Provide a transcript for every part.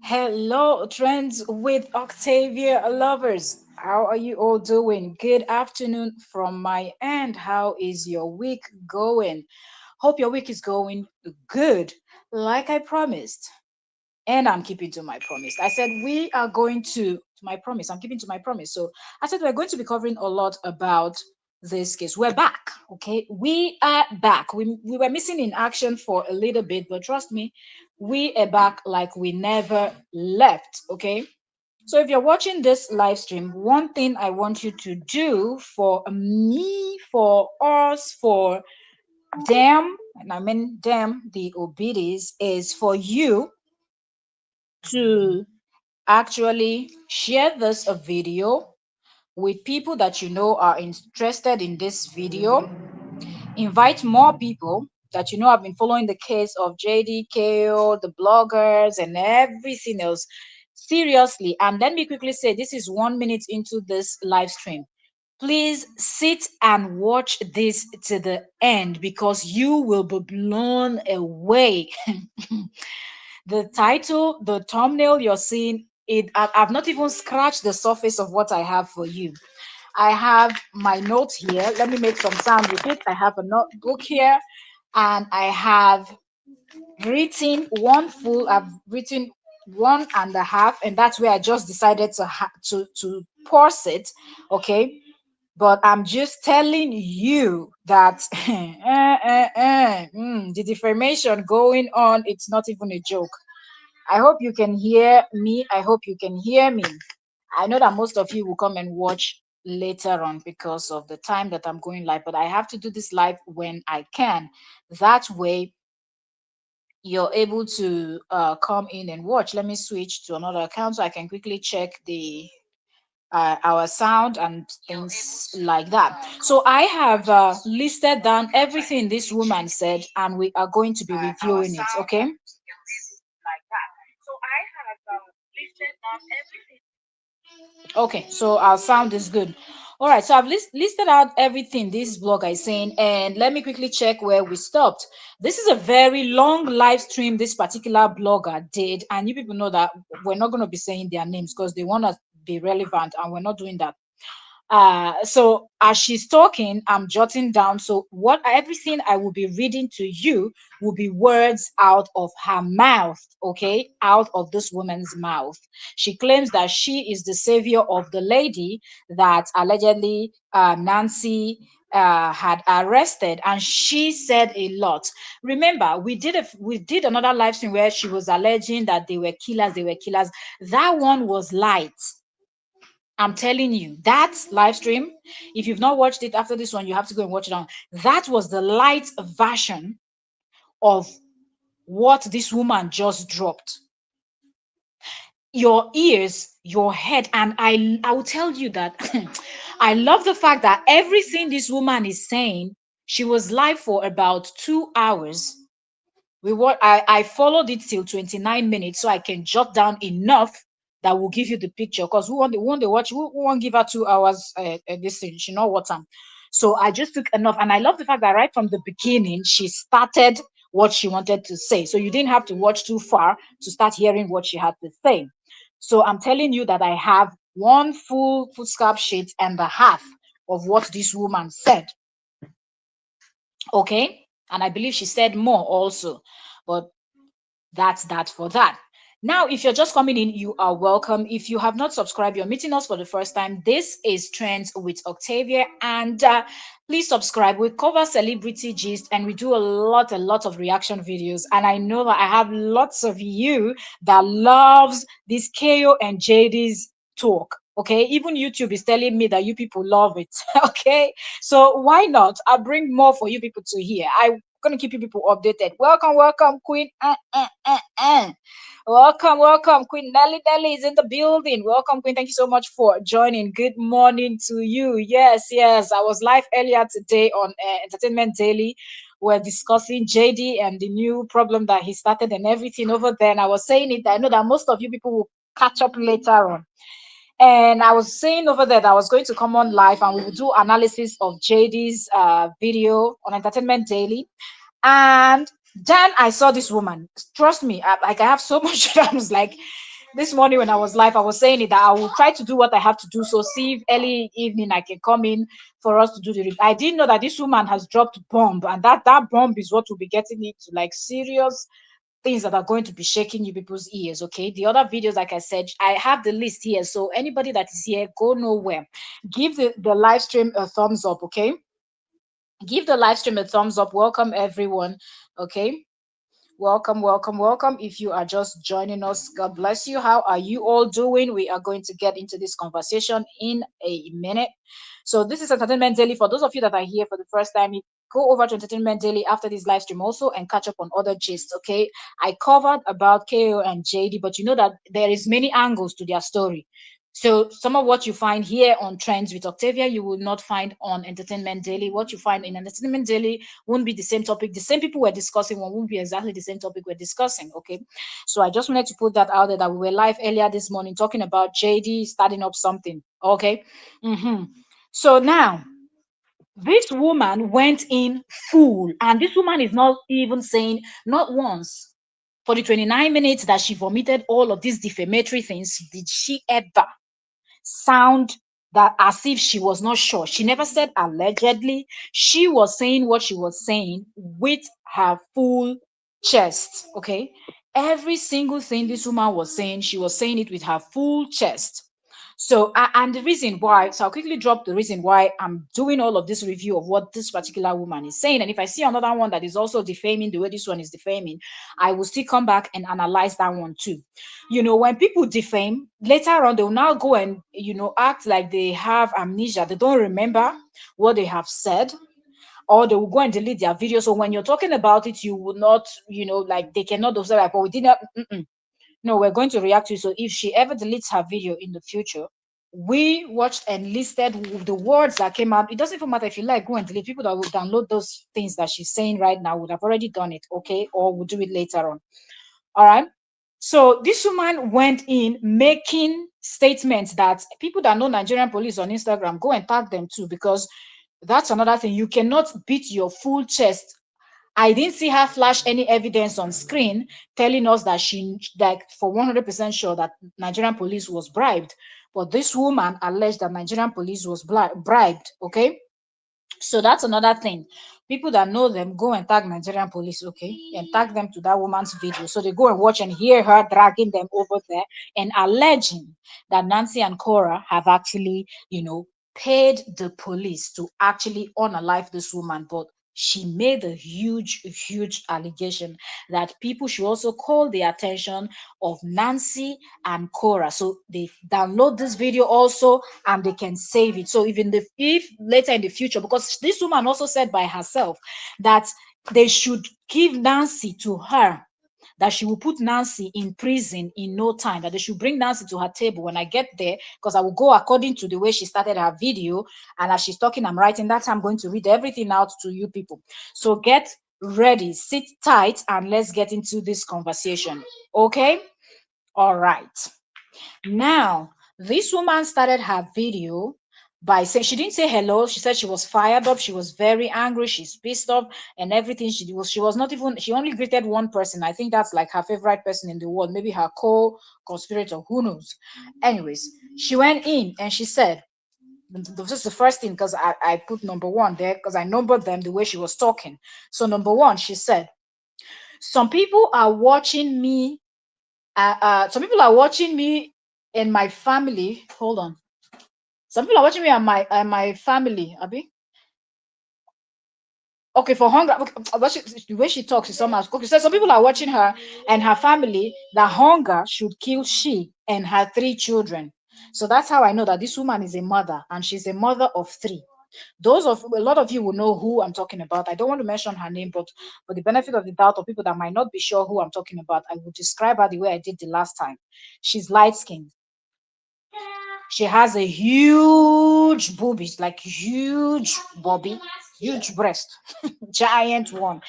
Hello, Trends with Octavia lovers. How are you all doing? Good afternoon from my end. How is your week going? Hope your week is going good, like I promised. And I'm keeping to my promise. I said we are going to my promise. I'm keeping to my promise. So I said we're going to be covering a lot about this case. We're back. Okay. We are back. We were missing in action for a little bit, but trust me, we are back like we never left. Okay. So if you're watching this live stream, one thing I want you to do for me, for us, for them, and I mean them, the obedience, is for you to actually share this video with people that you know are interested in this video. Invite more people that you know have been following the case of JDKO, the bloggers, and everything else seriously. And let me quickly say this is 1 minute into this live stream. Please sit and watch this to the end because you will be blown away. The title, the thumbnail you're seeing, I've not even scratched the surface of what I have for you. I have my notes here. Let me make some sound with it. I have a notebook here and I have I've written one and a half, and that's where I just decided to pause it. Okay. But I'm just telling you that the defamation going on, it's not even a joke. I hope you can hear me. I hope you can hear me. I know that most of you will come and watch later on because of the time that I'm going live, but I have to do this live when I can. That way, you're able to come in and watch. Let me switch to another account so I can quickly check the our sound and things like that. So I have listed down everything this woman said, and we are going to be reviewing it. Okay. Like that. So I have listed down everything. Okay, so our sound is good. All right, so I've listed out everything this blogger is saying, and let me quickly check where we stopped. This is a very long live stream this particular blogger did, and you people know that we're not going to be saying their names because they want to be relevant, and we're not doing that. So as she's talking, I'm jotting down. So what everything I will be reading to you will be words out of her mouth, okay, out of this woman's mouth. She claims that she is the savior of the lady that allegedly Nancy had arrested, and she said a lot. Remember, we did another live stream where she was alleging that they were killers, they were killers. That one was light. I'm telling you, that live stream, if you've not watched it after this one, you have to go and watch it on. That was the light version of what this woman just dropped. Your ears, your head, and I will tell you that I love the fact that everything this woman is saying, she was live for about 2 hours. I followed it till 29 minutes so I can jot down enough that will give you the picture because who want to watch who won't give her 2 hours this thing she know what time. So I just took enough, and I love the fact that right from the beginning she started what she wanted to say, so you didn't have to watch too far to start hearing what she had to say. So I'm telling you that I have one full foolscap sheet and a half of what this woman said. Okay, and I believe she said more also, but that's that for that. Now, if you're just coming in, you are welcome. If you have not subscribed, you're meeting us for the first time. This is Trends with Octavia, and please subscribe. We cover celebrity gist, and we do a lot of reaction videos. And I know that I have lots of you that loves this KO and JD's talk. Okay, even YouTube is telling me that you people love it. Okay, so why not? I'll bring more for you people to hear. I'm gonna keep you people updated. Welcome, Queen. Welcome, Queen Nelly is in the building. Welcome, Queen. Thank you so much for joining. Good morning to you. Yes. I was live earlier today on Entertainment Daily. We're discussing JD and the new problem that he started and everything over there. And I was saying it. I know that most of you people will catch up later on. And I was saying over there that I was going to come on live and we will do analysis of JD's video on Entertainment Daily. And then I saw this woman. Trust me, I have so much. I was like, This morning when I was live, I was saying it that I will try to do what I have to do. So see if early evening I can come in for us to do the review. I didn't know that this woman has dropped bomb, and that bomb is what will be getting into like serious things that are going to be shaking you people's ears. Okay, the other videos, like I said, I have the list here, so anybody that is here, go nowhere, give the live stream a thumbs up. Okay, give the live stream a thumbs up. Welcome everyone. Okay, welcome, welcome, welcome. If you are just joining us, God bless you. How are you all doing? We are going to get into this conversation in a minute. So, this is Entertainment Daily. For those of you that are here for the first time, go over to Entertainment Daily after this live stream also and catch up on other gists. Okay, I covered about KO and JD, but you know that there is many angles to their story. So some of what you find here on Trends with Octavia, you will not find on Entertainment Daily. What you find in Entertainment Daily won't be the same topic. The same people we're discussing one won't be exactly the same topic we're discussing. Okay. So I just wanted to put that out there that we were live earlier this morning talking about JD starting up something. Okay. So now this woman went in full, and this woman is not even saying not once for the 29 minutes that she vomited all of these defamatory things. Did she ever sound that as if she was not sure? She never said allegedly. She was saying what she was saying with her full chest. Okay. Every single thing this woman was saying, she was saying it with her full chest. So, and the reason why, so I'll quickly drop the reason why I'm doing all of this review of what this particular woman is saying. And if I see another one that is also defaming the way this one is defaming, I will still come back and analyze that one too. When people defame, later on, they'll now go and, act like they have amnesia. They don't remember what they have said, or they will go and delete their video. So when you're talking about it, you will not, like they cannot say like, oh, we did not. No, we're going to react to it. So if she ever deletes her video in the future, we watched and listed the words that came out. It doesn't even matter if you like, go and delete. People that will download those things that she's saying right now would have already done it, okay? Or will do it later on. All right. So this woman went in making statements that people that know Nigerian police on Instagram, go and tag them too, because that's another thing. You cannot beat your full chest. I didn't see her flash any evidence on screen telling us that she, like, for 100% sure that Nigerian police was bribed. But this woman alleged that Nigerian police was bribed. Okay. So that's another thing. People that know them, go and tag Nigerian police, okay, and tag them to that woman's video. So they go and watch and hear her dragging them over there and alleging that Nancy and Kora have actually, paid the police to actually unalive this woman. But she made a huge, huge allegation that people should also call the attention of Nancy and Kora. So they download this video also and they can save it. So even if later in the future, because this woman also said by herself that they should give Nancy to her, that she will put Nancy in prison in no time, that they should bring Nancy to her table when I get there, because I will go according to the way she started her video. And as she's talking, I'm writing that. I'm going to read everything out to you people. So get ready, sit tight, and let's get into this conversation. Okay? All right. Now, this woman started her video by saying, she didn't say hello. She said she was fired up. She was very angry. She's pissed off and everything. She was not even, she only greeted one person. I think that's like her favorite person in the world, maybe her co-conspirator, who knows. Anyways, she went in and she said, this is the first thing, because I put number one there because I numbered them the way she was talking. So number one, she said, some people are watching me. Some people are watching me and my family. Hold on. Some people are watching me and my family. Abi. Okay, for hunger. Okay, the way she talks is somehow. Okay, so some people are watching her and her family. That hunger should kill she and her 3 children. So that's how I know that this woman is a mother, and she's a mother of 3. A lot of you will know who I'm talking about. I don't want to mention her name, but for the benefit of the doubt of people that might not be sure who I'm talking about, I will describe her the way I did the last time. She's light skinned. She has a huge boobies, like huge bobby, huge breast, giant one.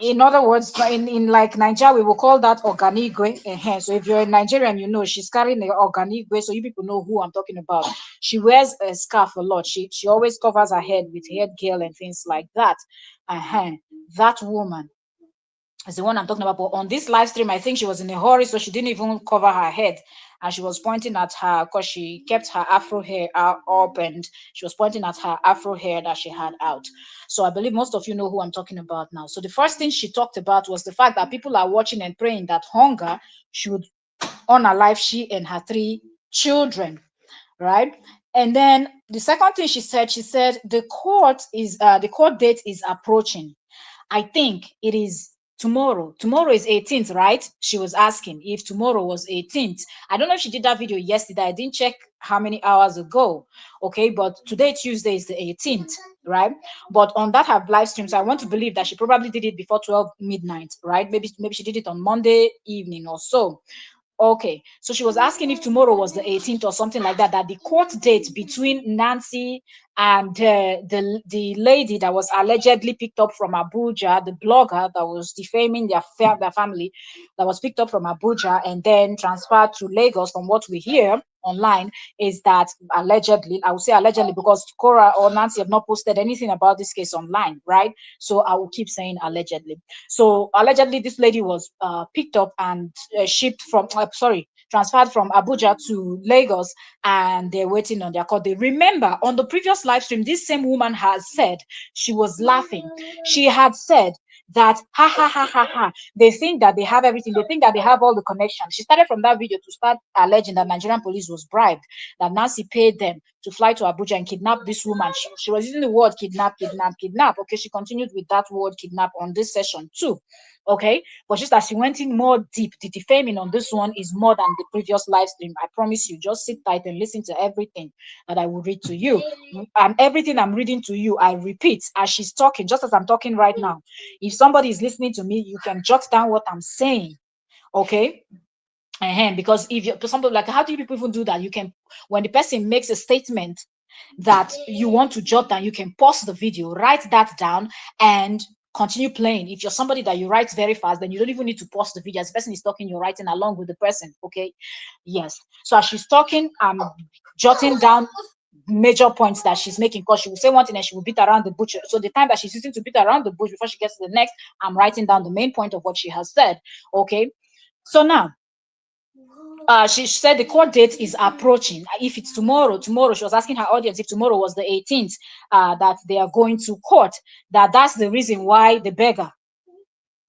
In other words, in like Nigeria, we will call that organigwe. So if you're a Nigerian, she's carrying the organigwe. So you people know who I'm talking about. She wears a scarf a lot. She always covers her head with headgear and things like that. That woman. is the one I'm talking about. But on this live stream, I think she was in a hurry, so she didn't even cover her head. And she was pointing at her, because she kept her afro hair up, and she was pointing at her afro hair that she had out. So I believe most of you know who I'm talking about now. So the first thing she talked about was the fact that people are watching and praying that hunger should unalive she and her 3 children, right? And then the second thing she said the court date is approaching. I think it is tomorrow. Tomorrow is 18th, right? She was asking if tomorrow was 18th. I don't know if she did that video yesterday. I didn't check how many hours ago. Okay, but today, Tuesday, is the 18th, right? But on that her live stream, so I want to believe that she probably did it before 12 midnight, right? Maybe she did it on Monday evening or so. Okay, so she was asking if tomorrow was the 18th or something like that, that the court date between Nancy and the lady that was allegedly picked up from Abuja, the blogger that was defaming their family, that was picked up from Abuja and then transferred to Lagos, from what we hear online, is that allegedly, I will say allegedly because Kora or Nancy have not posted anything about this case online, right? So I will keep saying allegedly. So allegedly, this lady was picked up and shipped from, transferred from Abuja to Lagos, and they're waiting on their court. They remember on the previous live stream, this same woman has said, she was laughing. She had said that ha ha ha ha ha. They think that they have everything. They think that they have all the connections. She started from that video to start alleging that Nigerian police was bribed, that Nancy paid them to fly to Abuja and kidnap this woman. She was using the word kidnap, kidnap, kidnap. Okay, she continued with that word kidnap on this session too. Okay, but just as she went in more deep, the defaming on this one is more than the previous live stream. I promise you, just sit tight and listen to everything that I will read to you. And everything I'm reading to you, I repeat as she's talking, just as I'm talking right now. If somebody is listening to me, you can jot down what I'm saying. Okay. Because if you something like, how do you people even do that? You can, when the person makes a statement that you want to jot down, you can pause the video, write that down, and continue playing. If you're somebody that you write very fast, then you don't even need to pause the video. As the person is talking, you're writing along with the person. Okay. Yes. So as she's talking, I'm jotting down major points that she's making, because she will say one thing and she will beat around the bush. So the time that she's using to beat around the bush before she gets to the next, I'm writing down the main point of what she has said. Okay. So now, she said the court date is approaching. If it's tomorrow, she was asking her audience if tomorrow was the 18th, that they are going to court. That's the reason why the beggar,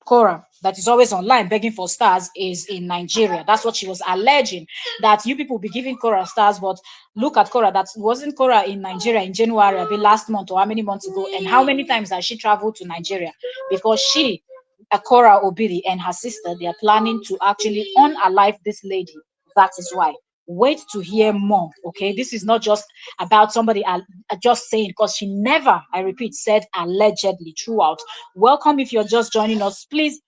Kora, that is always online begging for stars, is in Nigeria. That's what she was alleging, that you people be giving Kora stars, but look at Kora. That wasn't Kora in Nigeria in January, the last month, or how many months ago, and how many times has she traveled to Nigeria? Because she, Kora Obiri, and her sister, they are planning to actually unalive this lady. That is why. Wait to hear more. Okay, this is not just about somebody just saying, because she never, I repeat, said allegedly throughout. Welcome if you're just joining us. Please,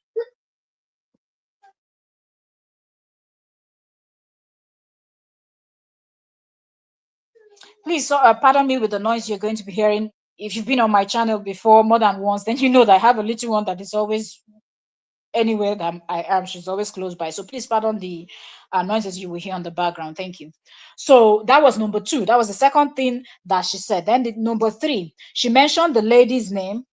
pardon me with the noise you're going to be hearing. If you've been on my channel before more than once, then you know that I have a little one that is always anywhere that I am. She's always close by. So please pardon the noises you will hear on the background. Thank you. So that was number 2. That was the second thing that she said. Then number 3, she mentioned the lady's name.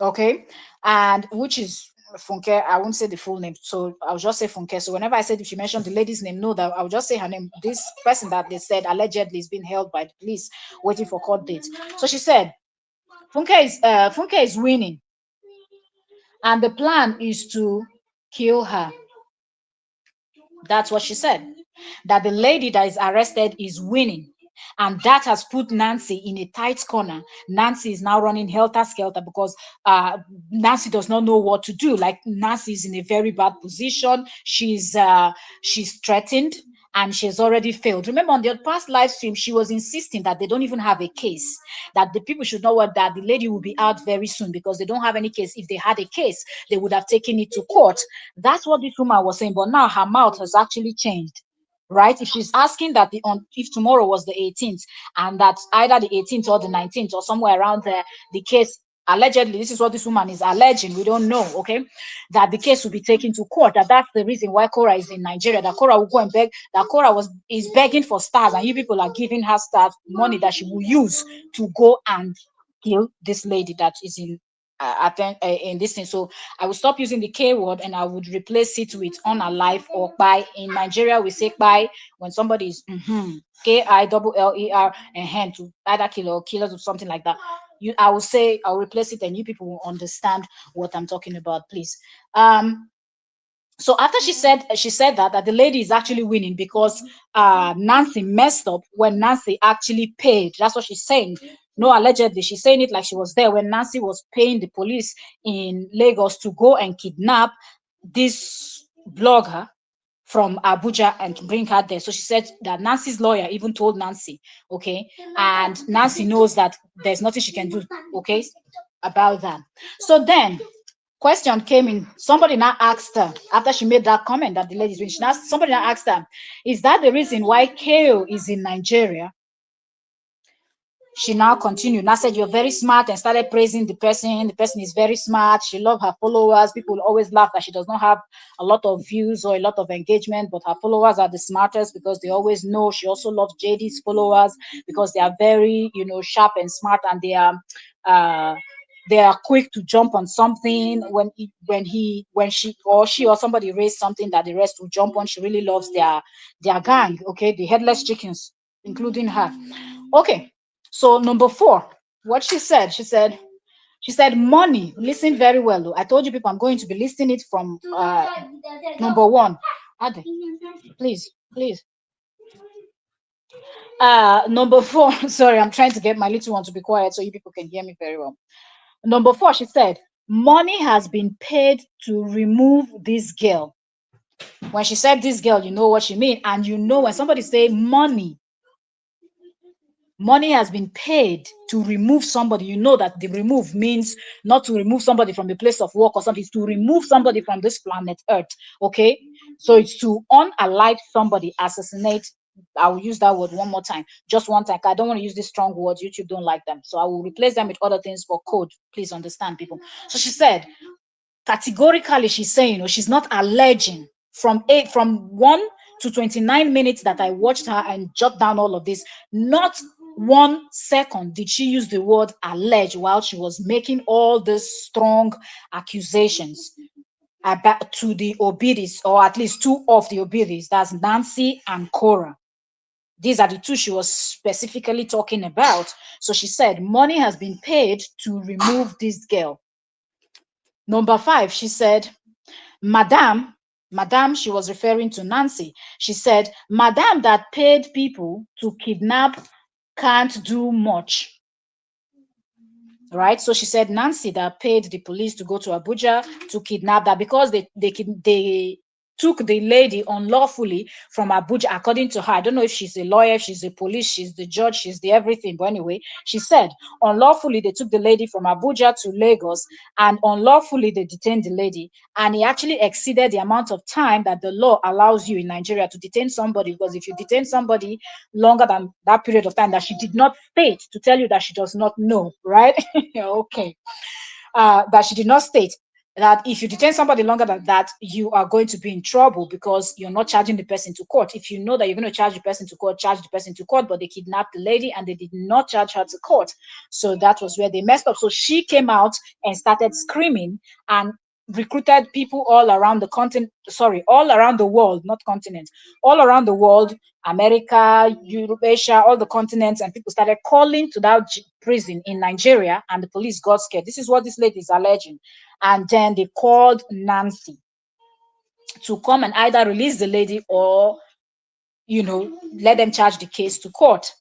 Okay, and which is Funke. I won't say the full name, so I'll just say Funke. So whenever I said, if she mentioned the lady's name, know that I'll just say her name. This person that they said allegedly is being held by the police, waiting for court dates. So she said Funke is winning, and the plan is to kill her. That's what she said. That the lady that is arrested is winning. And that has put Nancy in a tight corner. Nancy is now running helter skelter because Nancy does not know what to do. Like, Nancy is in a very bad position. She's threatened and she's already failed. Remember, on the past live stream, she was insisting that they don't even have a case, that the people should know what, that the lady will be out very soon because they don't have any case. If they had a case, they would have taken it to court. That's what this woman was saying. But now her mouth has actually changed. Right? If she's asking that if tomorrow was the 18th, and that either the 18th or the 19th or somewhere around there, the case allegedly, this is what this woman is alleging, we don't know, okay, that the case will be taken to court, that's the reason why Kora is in Nigeria, that Kora will go and beg, that Kora is begging for stars, and you people are giving her stars money that she will use to go and kill this lady that is in in this thing. So I will stop using the K word and I would replace it with unalive or by. In Nigeria, we say by when somebody is KILLER and hand to either kill or killers or something like that. I will say, I'll replace it and you people will understand what I'm talking about, please. So after she said that the lady is actually winning because Nancy messed up when Nancy actually paid. That's what she's saying. No, allegedly, she's saying it like she was there when Nancy was paying the police in Lagos to go and kidnap this blogger from Abuja and bring her there. So she said that Nancy's lawyer even told Nancy, okay, and Nancy knows that there's nothing she can do, okay, about that. So then question came in. Somebody now asked her after she made that comment that the ladies win. Somebody now asked her, is that the reason why KO is in Nigeria? She now continued. Now said, you're very smart, and started praising the person. The person is very smart. She loves her followers. People always laugh that she does not have a lot of views or a lot of engagement, but her followers are the smartest because they always know. She also loves JD's followers because they are very, sharp and smart, and they are quick to jump on something when she or somebody raised something that the rest will jump on. She really loves their gang, okay, the headless chickens, including her. Okay, so number 4, what she said money. Listen very well though. I told you people I'm going to be listing it from number 1. Ade, please. Number 4, sorry, I'm trying to get my little one to be quiet so you people can hear me very well. Number 4, she said, money has been paid to remove this girl. When she said this girl, you know what she mean. And when somebody say money has been paid to remove somebody, you know that the remove means not to remove somebody from the place of work or something. It's to remove somebody from this planet Earth, okay? So it's to unalive somebody, assassinate. I will use that word one more time, just one time. I don't want to use these strong words. YouTube don't like them. So I will replace them with other things for code. Please understand, people. So she said, categorically, she's saying, she's not alleging from 1 to 29 minutes that I watched her and jot down all of this. Not 1 second did she use the word allege while she was making all these strong accusations about to the Obidis, or at least 2 of the Obidis. That's Nancy and Kora. These are the 2 she was specifically talking about. So she said money has been paid to remove this girl. Number 5, she said, Madam, she was referring to Nancy. She said, Madam that paid people to kidnap can't do much. Right? So she said Nancy that paid the police to go to Abuja to kidnap that because they took the lady unlawfully from Abuja, according to her. I don't know if she's a lawyer, if she's a police, she's the judge, she's the everything. But anyway, she said unlawfully they took the lady from Abuja to Lagos, and unlawfully they detained the lady. And he actually exceeded the amount of time that the law allows you in Nigeria to detain somebody, because if you detain somebody longer than that period of time that she did not state, to tell you that she does not know, right? Okay. That she did not state, that if you detain somebody longer than that, you are going to be in trouble because you're not charging the person to court. If you know that you're going to charge the person to court, charge the person to court. But they kidnapped the lady and they did not charge her to court. So that was where they messed up. So she came out and started screaming and recruited people all around the continent, all around the world, not continent, all around the world, America, Europe, Asia, all the continents, and people started calling to that prison in Nigeria, and the police got scared. This is what this lady is alleging. And then they called Nancy to come and either release the lady or, let them charge the case to court.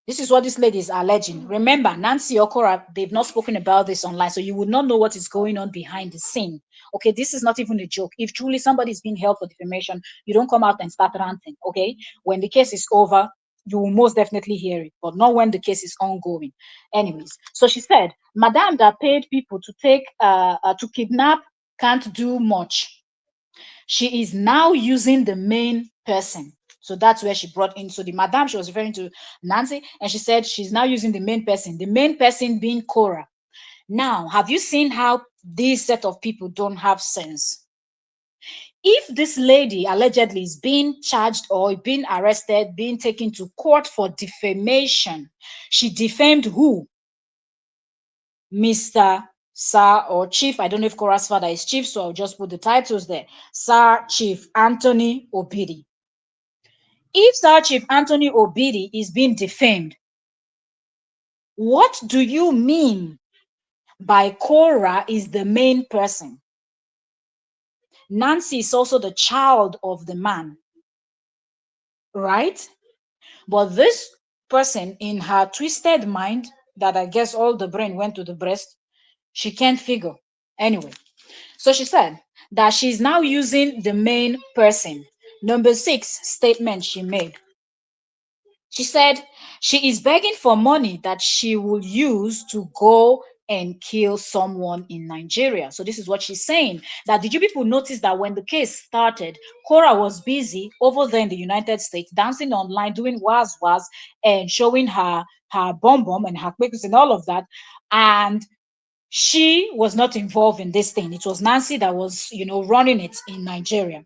This is what this lady is alleging. Remember, Nancy or Kora, they've not spoken about this online, so you would not know what is going on behind the scene. Okay, this is not even a joke. If truly somebody is being held for defamation, you don't come out and start ranting, okay? When the case is over, you will most definitely hear it, but not when the case is ongoing. Anyways, so she said, Madam that paid people to kidnap can't do much. She is now using the main person. So that's where she brought in. So the madam, she was referring to Nancy, and she said she's now using the main person being Kora. Now, have you seen how this set of people don't have sense? If this lady allegedly is being charged or being arrested, being taken to court for defamation, she defamed who? Mr. Sir or Chief, I don't know if Kora's father is Chief, so I'll just put the titles there. Sir Chief Anthony Obidi. If Sir Chief Anthony Obidi is being defamed, what do you mean by Kora is the main person? Nancy is also the child of the man, right? But this person, in her twisted mind, that I guess all the brain went to the breast, she can't figure. Anyway, so she said that she's now using the main person. Number 6 statement she made. She said she is begging for money that she will use to go and kill someone in Nigeria. So this is what she's saying. That did you people notice that when the case started, Kora was busy over there in the United States, dancing online, doing was and showing her bum and her quickness and all of that. And she was not involved in this thing. It was Nancy that was, running it in Nigeria.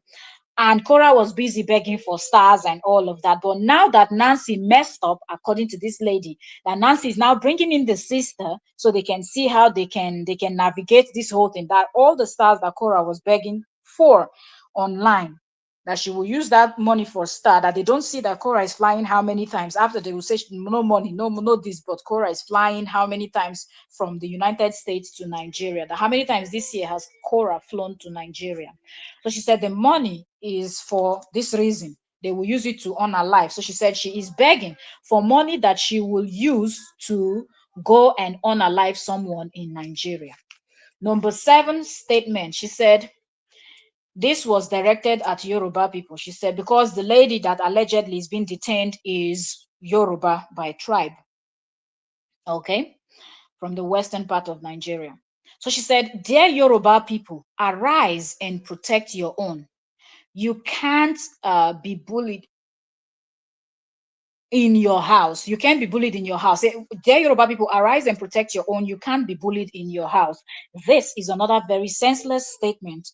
And Cora was busy begging for stars and all of that. But now that Nancy messed up, according to this lady, that Nancy is now bringing in the sister so they can see how they can navigate this whole thing. That all the stars that Cora was begging for online, that she will use that money for star. That they don't see that Cora is flying how many times after they will say no money, no this, but Cora is flying how many times from the United States to Nigeria. That how many times this year has Cora flown to Nigeria? So she said the money is for this reason. They will use it to earn her life. So she said she is begging for money that she will use to go and earn her life someone in Nigeria. Number 7 statement, she said this was directed at Yoruba people. She said because the lady that allegedly is being detained is Yoruba by tribe. Okay, from the western part of Nigeria. So she said, dear Yoruba people, arise and protect your own. You can't be bullied in your house. You can't be bullied in your house. Dear Yoruba people, arise and protect your own. You can't be bullied in your house. This is another very senseless statement,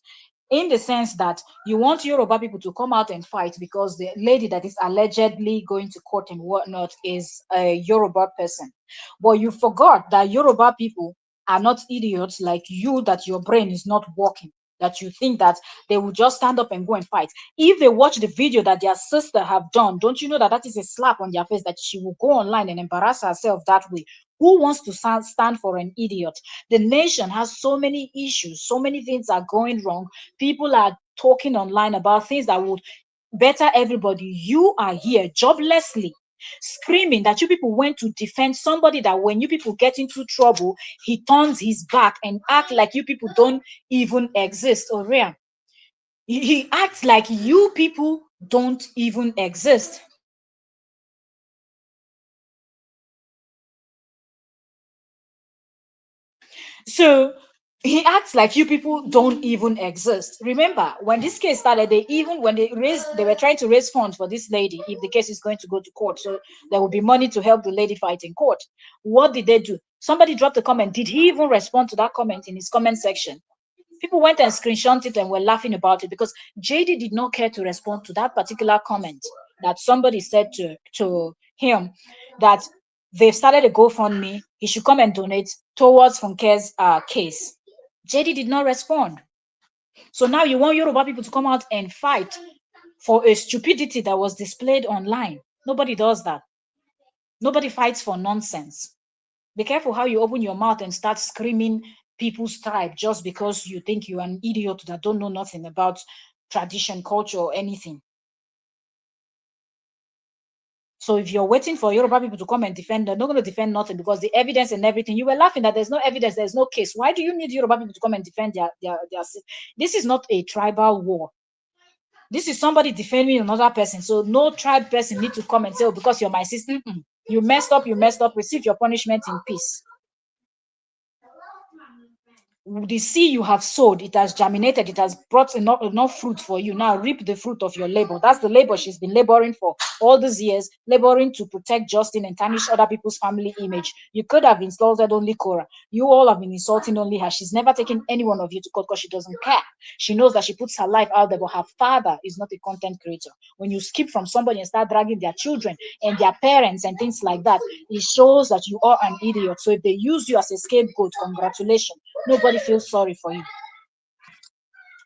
in the sense that you want Yoruba people to come out and fight because the lady that is allegedly going to court and whatnot is a Yoruba person. But you forgot that Yoruba people are not idiots like you, that your brain is not working, that you think that they will just stand up and go and fight. If they watch the video that their sister have done, don't you know that that is a slap on their face, that she will go online and embarrass herself that way? Who wants to stand for an idiot? The nation has so many issues, so many things are going wrong. People are talking online about things that would better everybody. You are here joblessly screaming that you people went to defend somebody that when you people get into trouble, he turns his back and act like you people don't even exist. Or he acts like you people don't even exist. So he acts like you people don't even exist. Remember, when this case started, they were trying to raise funds for this lady if the case is going to go to court. So there will be money to help the lady fight in court. What did they do? Somebody dropped a comment. Did he even respond to that comment in his comment section? People went and screenshot it and were laughing about it because JD did not care to respond to that particular comment that somebody said to him, that they've started a GoFundMe. He should come and donate towards Funke's case. JD did not respond. So now you want Yoruba people to come out and fight for a stupidity that was displayed online. Nobody does that. Nobody fights for nonsense. Be careful how you open your mouth and start screaming people's tribe just because you think you're an idiot that don't know nothing about tradition, culture, or anything. So if you're waiting for Yoruba people to come and defend, they're not going to defend nothing because the evidence and everything, you were laughing that there's no evidence, there's no case. Why do you need Yoruba people to come and defend their This is not a tribal war. This is somebody defending another person. So no tribe person need to come and say, oh, because you're my sister, you messed up, receive your punishment in peace. The seed you have sowed, it has germinated, it has brought enough fruit for you. Now reap the fruit of your labor. That's the labor she's been laboring for all these years, laboring to protect Justin and tarnish other people's family image. You could have insulted only Cora. You all have been insulting only her. She's never taken any one of you to court because she doesn't care. She knows that she puts her life out there, but her father is not a content creator. When you skip from somebody and start dragging their children and their parents and things like that, it shows that you are an idiot. So if they use you as a scapegoat, congratulations. Nobody feels sorry for you.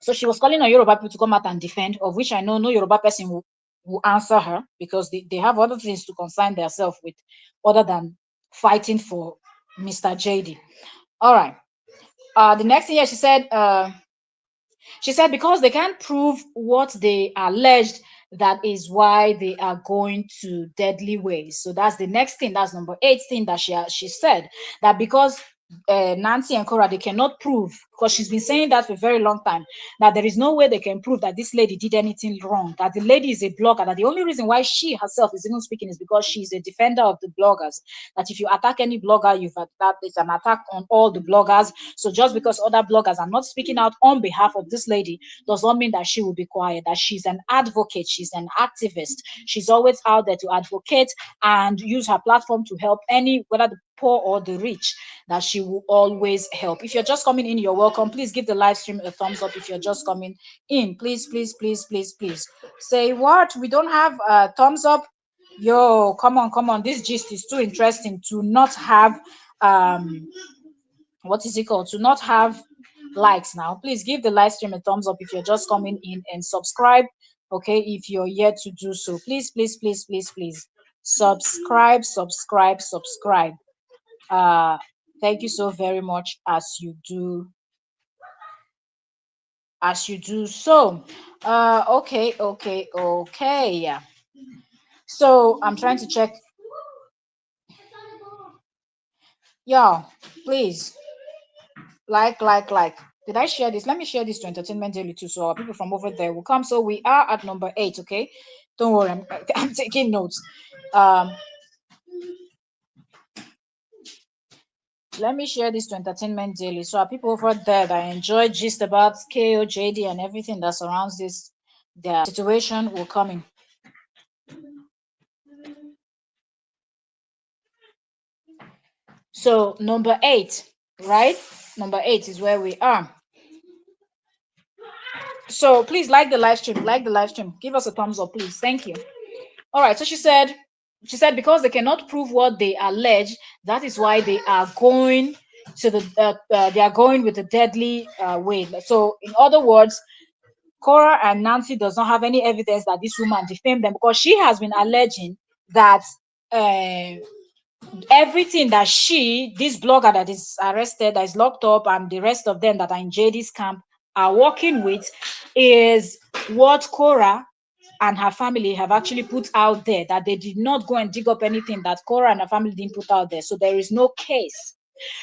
So she was calling on Yoruba people to come out and defend, of which I know no Yoruba person will answer her, because they have other things to concern themselves with other than fighting for Mr. JD. All right. The next thing, yeah, she said because they can't prove what they alleged, that is why they are going to deadly ways. So that's the next thing. That's number 8 thing that she said, that because Nancy and Kora, they cannot prove, because she's been saying that for a very long time, that there is no way they can prove that this lady did anything wrong, that the lady is a blogger, that the only reason why she herself is even speaking is because she's a defender of the bloggers, that if you attack any blogger, it's an attack on all the bloggers. So just because other bloggers are not speaking out on behalf of this lady does not mean that she will be quiet, that she's an advocate, she's an activist, she's always out there to advocate and use her platform to help any, whether the poor or the rich, that she will always help. If you're just coming in, you're welcome. Please give the live stream a thumbs up. If you're just coming in, please, please, please, please, please say what? We don't have a thumbs up. Yo, come on, come on. This gist is too interesting to not have what is it called, to not have likes. Now please give the live stream a thumbs up if you're just coming in, and subscribe, okay, if you're yet to do so. Please, please, please, please, please subscribe, subscribe, subscribe. Thank you so very much as you do so. Okay, yeah. So I'm trying to check. Y'all, please like. Did I share this? Let me share this to Entertainment Daily too, so our people from over there will come. So we are at number 8. Okay, don't worry, I'm taking notes. Let me share this to Entertainment Daily, so our people over there that enjoy gist about KO, JD, and everything that surrounds this their situation will come in. So number 8, right? Number 8 is where we are. So please like the live stream, give us a thumbs up, please. Thank you. All right. So she said because they cannot prove what they allege, that is why they are going to they are going with the deadly way. So in other words, Cora and Nancy does not have any evidence that this woman defamed them, because she has been alleging that uh, everything that this blogger that is arrested, that is locked up, and the rest of them that are in JD's camp are working with, is what Cora and her family have actually put out there, that they did not go and dig up anything that Cora and her family didn't put out there. So there is no case.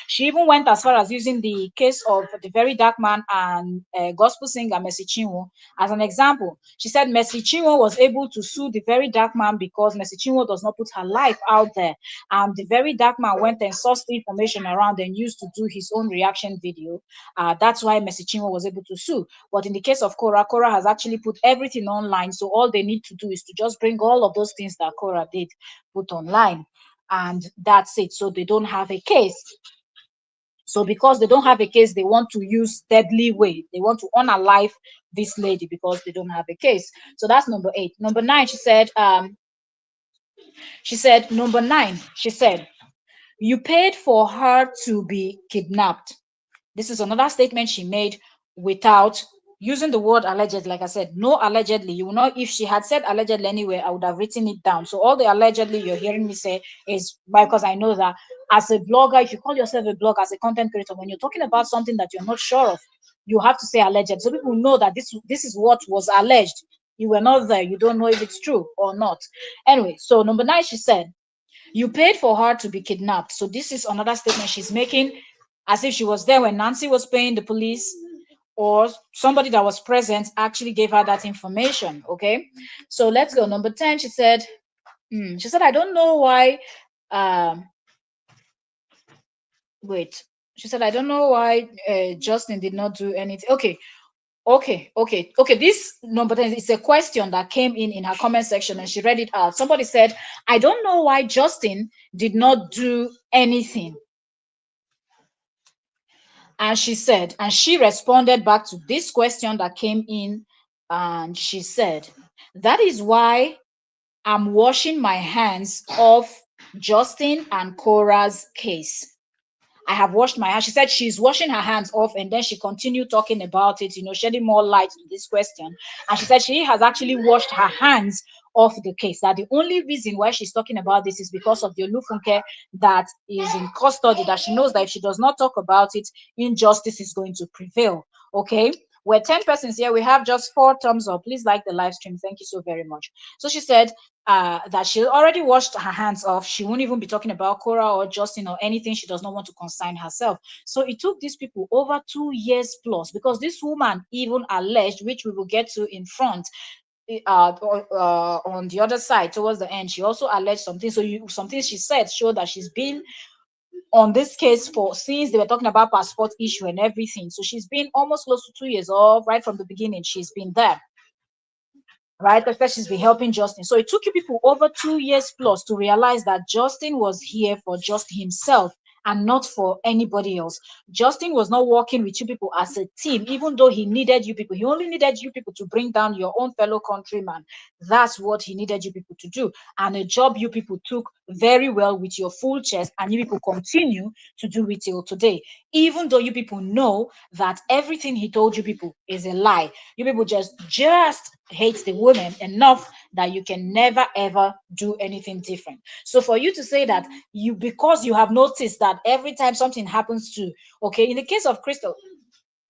She even went as far as using the case of the very dark man and gospel singer Mercy Chinwo as an example. She said Mercy Chinwo was able to sue the very dark man because Mercy Chinwo does not put her life out there. And the very dark man went and sourced the information around and used to do his own reaction video. That's why Mercy Chinwo was able to sue. But in the case of Korra, Korra has actually put everything online. So all they need to do is to just bring all of those things that Korra did put online. And that's it. So they don't have a case. So because they don't have a case, they want to use deadly way. They want to unalive this lady because they don't have a case. So that's number 8. Number 9, number 9, she said, you paid for her to be kidnapped. This is another statement she made without using the word alleged. Like I said, no allegedly. You will not, if she had said allegedly anyway, I would have written it down. So all the allegedly you're hearing me say is because I know that as a blogger, if you call yourself a blogger, as a content creator, when you're talking about something that you're not sure of, you have to say alleged. So people know that this is what was alleged. You were not there. You don't know if it's true or not. Anyway, so number 9, she said, you paid for her to be kidnapped. So this is another statement she's making, as if she was there when Nancy was paying the police, or somebody that was present actually gave her that information. Okay, so let's go. Number 10, she said, I don't know why. Wait, she said, I don't know why Justin did not do anything. Okay. This number 10 is a question that came in her comment section, and she read it out. Somebody said, I don't know why Justin did not do anything. And she responded back to this question that came in, and she said, that is why I'm washing my hands of Justin and Cora's case. I have washed my hands. She said she's washing her hands off, and then she continued talking about it, shedding more light to this question. And she said she has actually washed her hands off the case. That the only reason why she's talking about this is because of the Olufunke that is in custody, that she knows that if she does not talk about it, injustice is going to prevail. Okay. We're 10 persons here. We have just 4 thumbs up. Please like the live stream. Thank you so very much. So she said that she already washed her hands off. She won't even be talking about Kora or Justin or anything. She does not want to consign herself. So it took these people over 2 years plus, because this woman even alleged, which we will get to in front, on the other side towards the end, she also alleged something. So something she said showed that she's been on this case for, since they were talking about passport issue and everything. So she's been almost close to 2 years, or right from the beginning she's been there, right? Because she's been helping Justin. So it took you people over 2 years plus to realize that Justin was here for just himself and not for anybody else. Justin was not working with you people as a team, even though he needed you people. He only needed you people to bring down your own fellow countryman. That's what he needed you people to do. And a job you people took very well with your full chest, and you people continue to do it till today. Even though you people know that everything he told you people is a lie. You people just hate the women enough that you can never ever do anything different. So for you to say that because you have noticed that every time something happens to, okay, in the case of Crystal,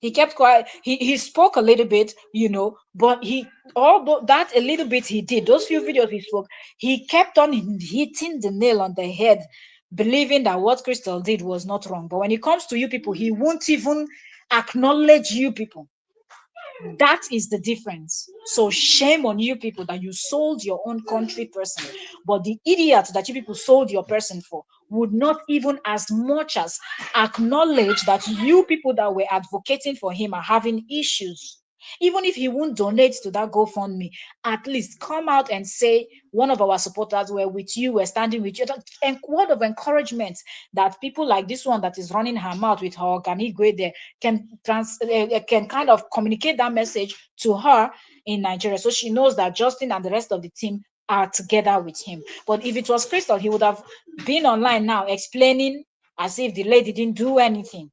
he kept quiet. He spoke a little bit, but although that a little bit he did, those few videos he spoke, he kept on hitting the nail on the head, believing that what Crystal did was not wrong. But when it comes to you people, he won't even acknowledge you people. That is the difference. So shame on you people that you sold your own country person. But the idiot that you people sold your person for would not even as much as acknowledge that you people that were advocating for him are having issues. Even if he won't donate to that GoFundMe, at least come out and say, one of our supporters were with you, we're standing with you. And word of encouragement that people like this one that is running her mouth with her Ganigwe there can kind of communicate that message to her in Nigeria, so she knows that Justin and the rest of the team are together with him. But if it was Crystal, he would have been online now explaining as if the lady didn't do anything.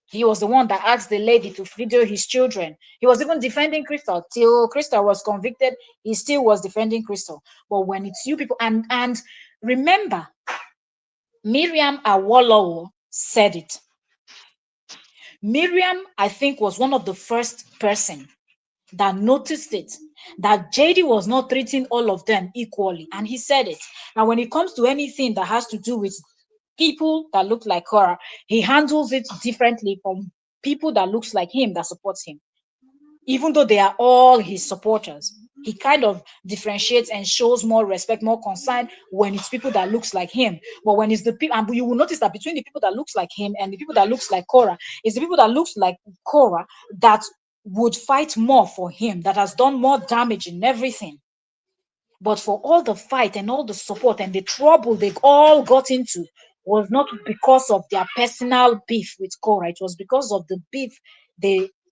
He was the one that asked the lady to video his children. He was even defending Crystal till Crystal was convicted. He still was defending Crystal. But when it's you people, and remember, Miriam Awolowo said it. Miriam, I think, was one of the first person that noticed it, that JD was not treating all of them equally. And he said it. Now, when it comes to anything that has to do with people that look like Kora, he handles it differently from people that looks like him that supports him. Even though they are all his supporters, he kind of differentiates and shows more respect, more concern when it's people that looks like him. But when it's the people, and you will notice that between the people that looks like him and the people that looks like Kora, it's the people that looks like Kora that would fight more for him, that has done more damage in everything. But for all the fight and all the support and the trouble they all got into was not because of their personal beef with Kora. It was because of the beef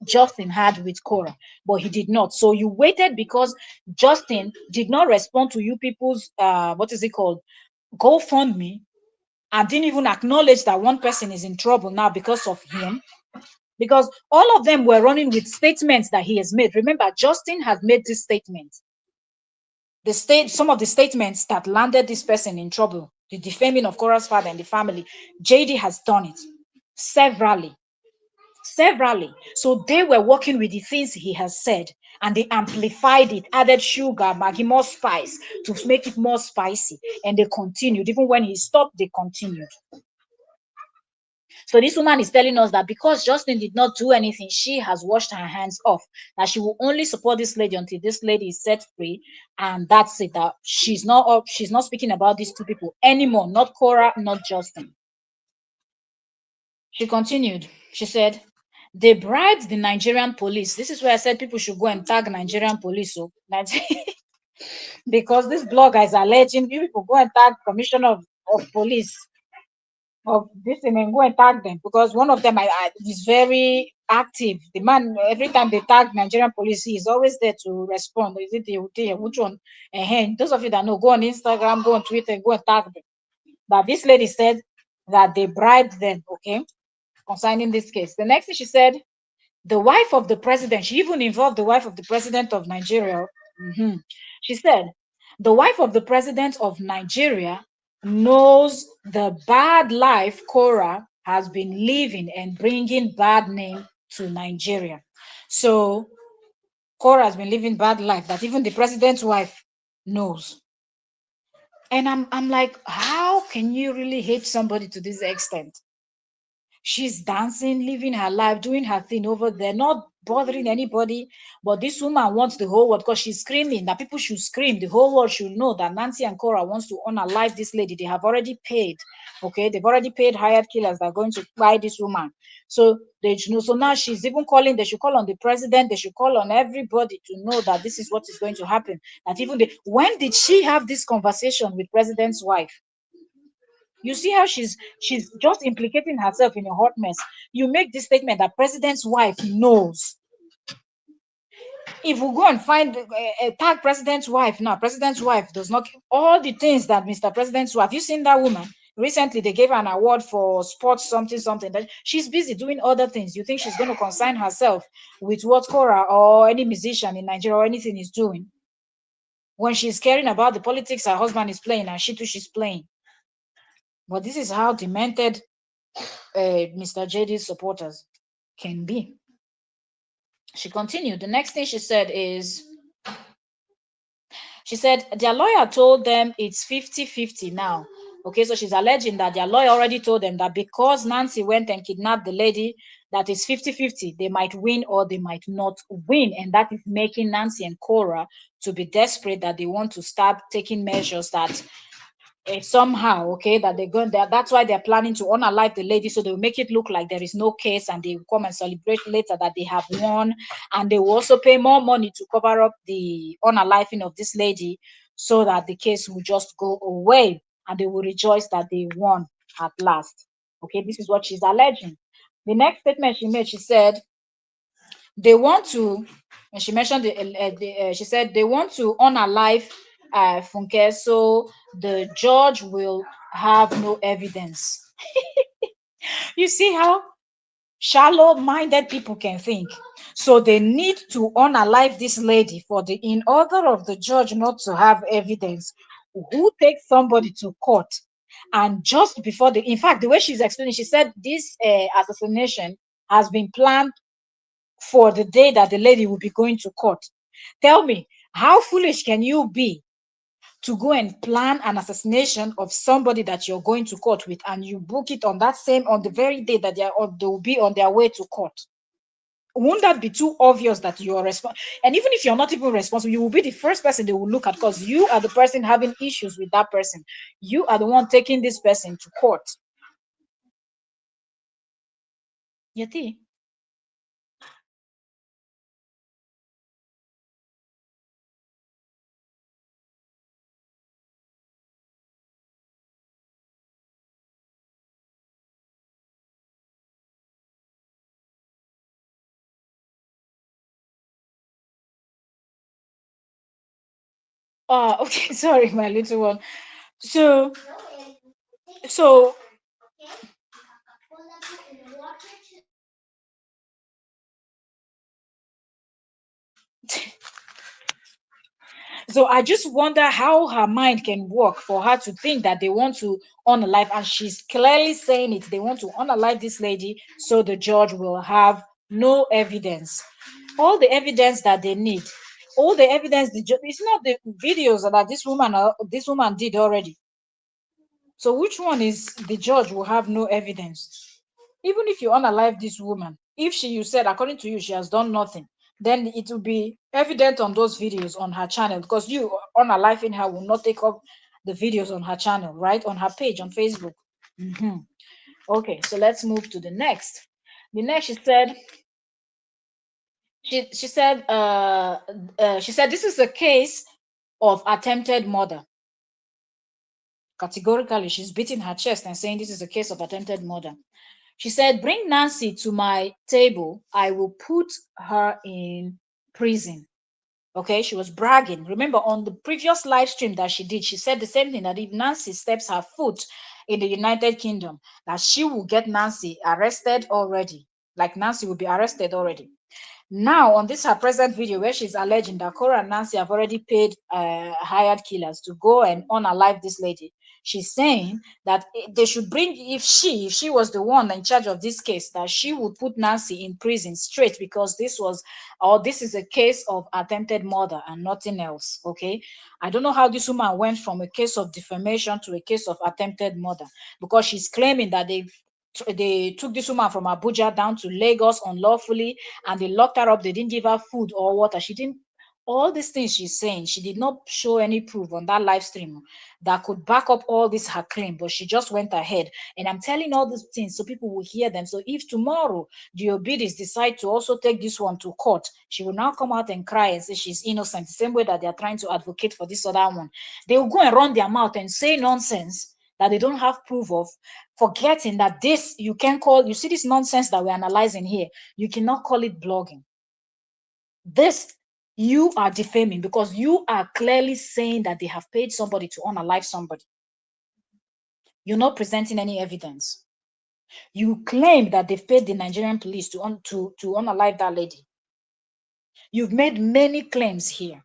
Justin had with Kora, but he did not. So you waited because Justin did not respond to you people's what is it called, GoFundMe, and didn't even acknowledge that one person is in trouble now because of him. Because all of them were running with statements that he has made. Remember, Justin has made this statement. Some of the statements that landed this person in trouble, the defaming of Kora's father and the family, JD has done it severally. So they were working with the things he has said, and they amplified it, added sugar, Maggi, more spice to make it more spicy, and they continued. Even when he stopped, they continued. So this woman is telling us that because Justin did not do anything, she has washed her hands off, that she will only support this lady until this lady is set free, and that's it. That she's not speaking about these two people anymore, not Kora, not Justin. She continued. She said, they bribed the Nigerian police. This is where I said people should go and tag Nigerian police. So because this blogger is alleging people go and tag commissioner of police of this thing and go and tag them, because one of them is very active. The man, every time they tag Nigerian police, he is always there to respond. Is it the which one? And those of you that know, go on Instagram, go on Twitter, go and tag them. But this lady said that they bribed them, okay, concerning this case. The next thing she said, the wife of the president, she even involved the wife of the president of Nigeria. Mhm. She said, the wife of the president of Nigeria knows the bad life Kora has been living and bringing bad name to Nigeria. So Kora has been living bad life that even the president's wife knows. And I'm like, how can you really hate somebody to this extent? She's dancing, living her life, doing her thing over there, not bothering anybody. But this woman wants the whole world, because she's screaming that people should scream. The whole world should know that Nancy and Cora wants to unalive this lady. They have already paid. Okay, they've already paid hired killers that are going to buy this woman. So they know. So now she's even calling. They should call on the president. They should call on everybody to know that this is what is going to happen. That even when did she have this conversation with president's wife? You see how she's just implicating herself in a hot mess. You make this statement that president's wife knows. If we go and find a tag president's wife now, president's wife does not all the things that Mr. President's wife. You seen that woman? Recently, they gave her an award for sports something something. That she's busy doing other things. You think she's going to consign herself with what Korra or any musician in Nigeria or anything is doing? When she's caring about the politics her husband is playing and she too she's playing. But this is how demented Mr. JD's supporters can be. She continued. The next thing she said is, she said their lawyer told them it's 50-50 now. Okay, so she's alleging that their lawyer already told them that because Nancy went and kidnapped the lady, that is 50-50. They might win or they might not win. And that is making Nancy and Cora to be desperate, that they want to start taking measures that somehow, okay, that they're going there. That's why they're planning to unalive the lady, so they'll make it look like there is no case, and they will come and celebrate later that they have won, and they will also pay more money to cover up the unaliving of this lady, so that the case will just go away, and they will rejoice that they won at last. Okay, this is what she's alleging. The next statement she made, she said they want to, and she mentioned she said they want to unalive Funke, so the judge will have no evidence. You see how shallow-minded people can think. So they need to unalive this lady for the in order of the judge not to have evidence. Who takes somebody to court? And just before in fact, the way she's explaining, she said this assassination has been planned for the day that the lady will be going to court. Tell me, how foolish can you be to go and plan an assassination of somebody that you're going to court with, and you book it on the very day that they will be on their way to court? Won't that be too obvious that you're responsible? And even if you're not even responsible, you will be the first person they will look at, because you are the person having issues with that person. You are the one taking this person to court. Yeti. Okay, sorry, my little one. So, so So I just wonder how her mind can work for her to think that they want to unalive, and she's clearly saying it. They want to unalive this lady so the judge will have no evidence. All the evidence that they need, all the evidence it's not the videos that this woman did already. So which one is the judge will have no evidence? Even if you unalive this woman, if you said according to you she has done nothing, then it will be evident on those videos on her channel, because you unaliving her will not take up the videos on her channel, right? On her page on Facebook. Okay, so let's move to the next. The next, she said this is a case of attempted murder. Categorically, she's beating her chest and saying this is a case of attempted murder. She said, bring Nancy to my table. I will put her in prison. Okay, she was bragging. Remember, on the previous live stream that she did, she said the same thing, that if Nancy steps her foot in the United Kingdom, that she will get Nancy arrested already. Like Nancy will be arrested already. Now, on this her present video where she's alleging that Kora and Nancy have already paid hired killers to go and unalive this lady, she's saying that they should bring, if she was the one in charge of this case, that she would put Nancy in prison straight, because this is a case of attempted murder and nothing else. Okay, I don't know how this woman went from a case of defamation to a case of attempted murder, because she's claiming that they took this woman from Abuja down to Lagos unlawfully, and they locked her up. They didn't give her food or water. She didn't. All these things she's saying, she did not show any proof on that live stream that could back up all this her claim, but she just went ahead. And I'm telling all these things so people will hear them. So if tomorrow the Obidis decide to also take this one to court, she will now come out and cry and say she's innocent, the same way that they are trying to advocate for this other one. They will go and run their mouth and say nonsense that they don't have proof of, forgetting that this, you can call, you see this nonsense that we're analyzing here, you cannot call it blogging. This, you are defaming, because you are clearly saying that they have paid somebody to unalive somebody. You're not presenting any evidence. You claim that they've paid the Nigerian police to unalive that lady. You've made many claims here.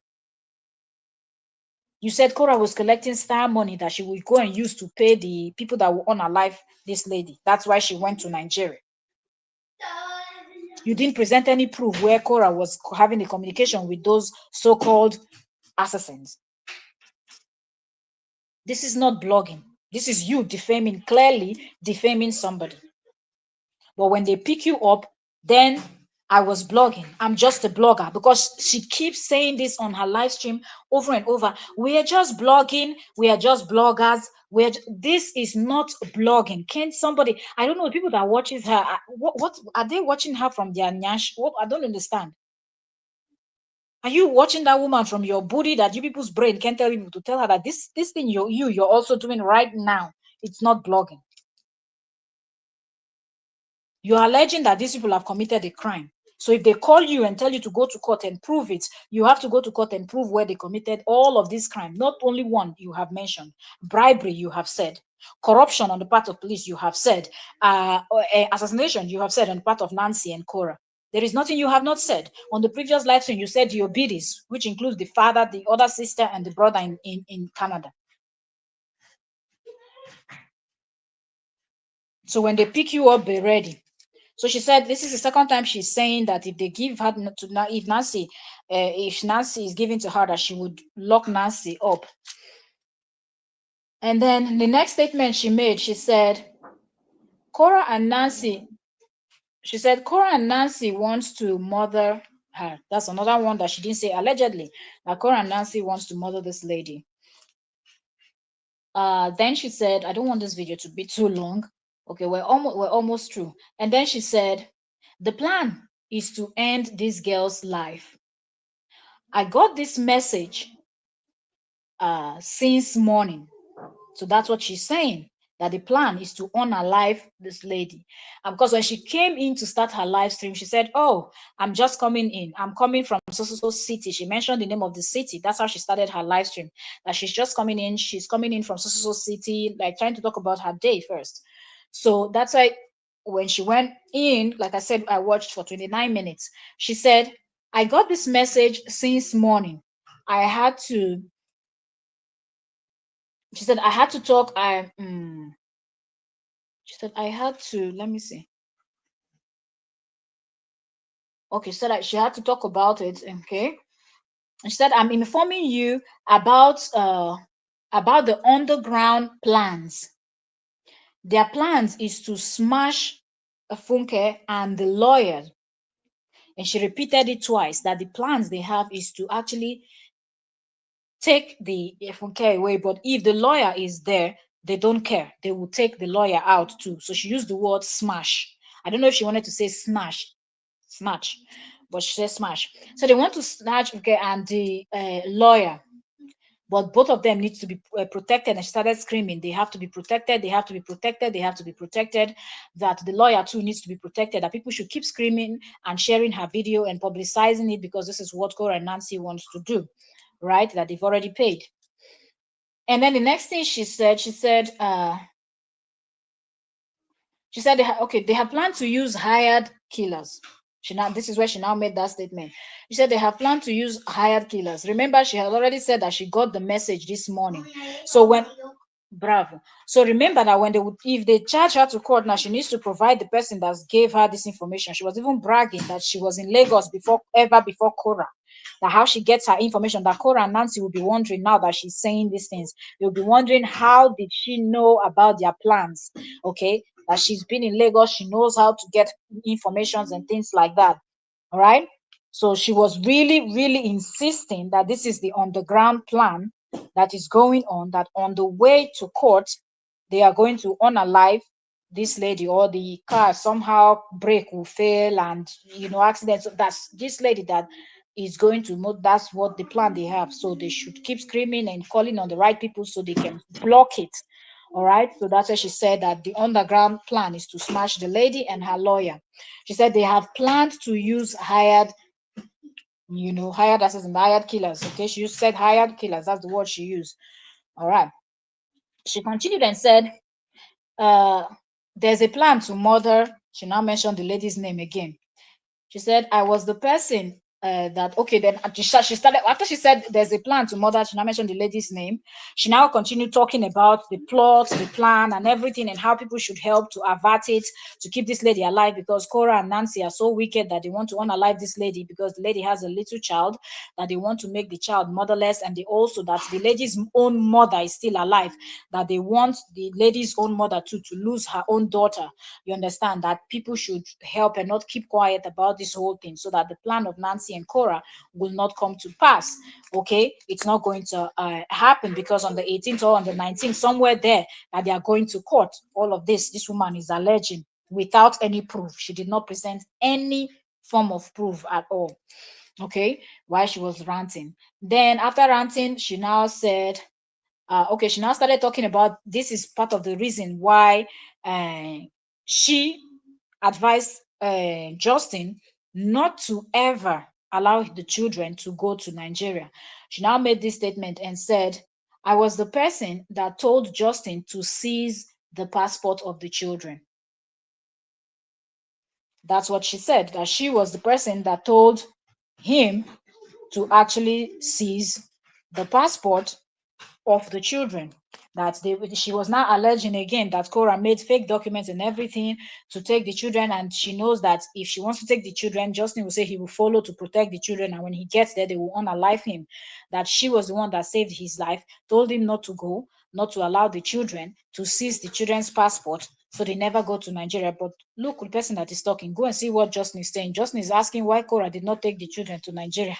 You said Kora was collecting star money that she would go and use to pay the people that will unalive this lady. That's why she went to Nigeria. You didn't present any proof where Kora was having a communication with those so-called assassins. This is not blogging. This is you defaming, clearly defaming somebody. But when they pick you up, then I was blogging. I'm just a blogger, because she keeps saying this on her live stream over and over. We are just blogging. We are just bloggers. This is not blogging. Can somebody? I don't know. The people that watches her. What are they watching her from their nyash? What, I don't understand. Are you watching that woman from your booty that you people's brain can tell you to tell her that this thing you're also doing right now, it's not blogging? You're alleging that these people have committed a crime. So if they call you and tell you to go to court and prove it, you have to go to court and prove where they committed all of these crimes. Not only one you have mentioned. Bribery, you have said. Corruption on the part of police, you have said. Assassination, you have said, on the part of Nancy and Kora. There is nothing you have not said. On the previous live stream, you said the Obidis, which includes the father, the other sister, and the brother in Canada. So when they pick you up, be ready. So she said this is the second time she's saying that if they give her to, if Nancy is given to her, that she would lock Nancy up. And then the next statement she made, she said, Kora and Nancy wants to murder her. That's another one that she didn't say, allegedly, that Kora and Nancy wants to murder this lady. Then she said, I don't want this video to be too long. Okay, we're almost through. And then she said, the plan is to end this girl's life. I got this message since morning. So that's what she's saying, that the plan is to unalive this lady. And because when she came in to start her live stream, she said, oh, I'm just coming in. I'm coming from so city. She mentioned the name of the city. That's how she started her live stream. That she's just coming in. She's coming in from so city, like trying to talk about her day first. So that's why when she went in, like I said, I watched for 29 minutes. She said, I got this message since morning. I had to, she said, I had to talk. She said, I had to, let me see. Okay, she said that she had to talk about it. Okay. She said, I'm informing you about the underground plans. Their plans is to smash Funke and the lawyer. And she repeated it twice, that the plans they have is to actually take the Funke away. But if the lawyer is there, they don't care. They will take the lawyer out too. So she used the word smash. I don't know if she wanted to say snatch, but she said smash. So they want to snatch, okay, and the lawyer. but both of them need to be protected. And she started screaming, they have to be protected, they have to be protected, they have to be protected, that the lawyer too needs to be protected, that people should keep screaming and sharing her video and publicizing it, because this is what Kora and Nancy wants to do, right? That they've already paid. And then the next thing she said okay, they have planned to use hired killers. This is where she now made that statement. She said they have planned to use hired killers. Remember, she had already said that she got the message this morning. So when Bravo. So remember that when if they charge her to court now, she needs to provide the person that gave her this information. She was even bragging that she was in Lagos before Kora. That how she gets her information. That Kora and Nancy will be wondering now that she's saying these things. They'll be wondering, how did she know about their plans? Okay, that she's been in Lagos, she knows how to get informations and things like that. All right. So she was really, really insisting that this is the underground plan that is going on, that on the way to court, they are going to unalive this lady, or the car somehow brake will fail and accidents. So that's this lady that is going to know. That's what the plan they have. So they should keep screaming and calling on the right people so they can block it. All right. So that's why she said that the underground plan is to smash the lady and her lawyer. She said they have planned to use hired assassins, hired killers. Okay, she said hired killers. That's the word she used. All right. She continued and said, uh, there's a plan to murder. She now mentioned the lady's name again. She said, I was the person that, okay, then she started, after she said there's a plan to murder, she now mentioned the lady's name. She now continued talking about the plot, the plan, and everything, and how people should help to avert it, to keep this lady alive, because Kora and Nancy are so wicked that they want to unalive this lady, because the lady has a little child, that they want to make the child motherless, and they also, that the lady's own mother is still alive, that they want the lady's own mother to lose her own daughter. You understand that people should help and not keep quiet about this whole thing, so that the plan of Nancy and Kora will not come to pass. Okay, it's not going to happen, because on the 18th or on the 19th, somewhere there, that they are going to court. All of this woman is alleging without any proof. She did not present any form of proof at all. Okay, while she was ranting. Then after ranting, she now said, okay, she now started talking about, this is part of the reason why she advised Justin not to ever allow the children to go to Nigeria. She now made this statement and said, I was the person that told Justin to seize the passport of the children. That's what she said, that she was the person that told him to actually seize the passport of the children. That she was now alleging again that Kora made fake documents and everything to take the children, and she knows that if she wants to take the children, Justin will say he will follow to protect the children, and when he gets there, they will unalive him. That she was the one that saved his life, told him not to go, not to allow the children, to seize the children's passport, so they never go to Nigeria. But look, the person that is talking, go and see what Justin is saying. Justin is asking why Kora did not take the children to Nigeria.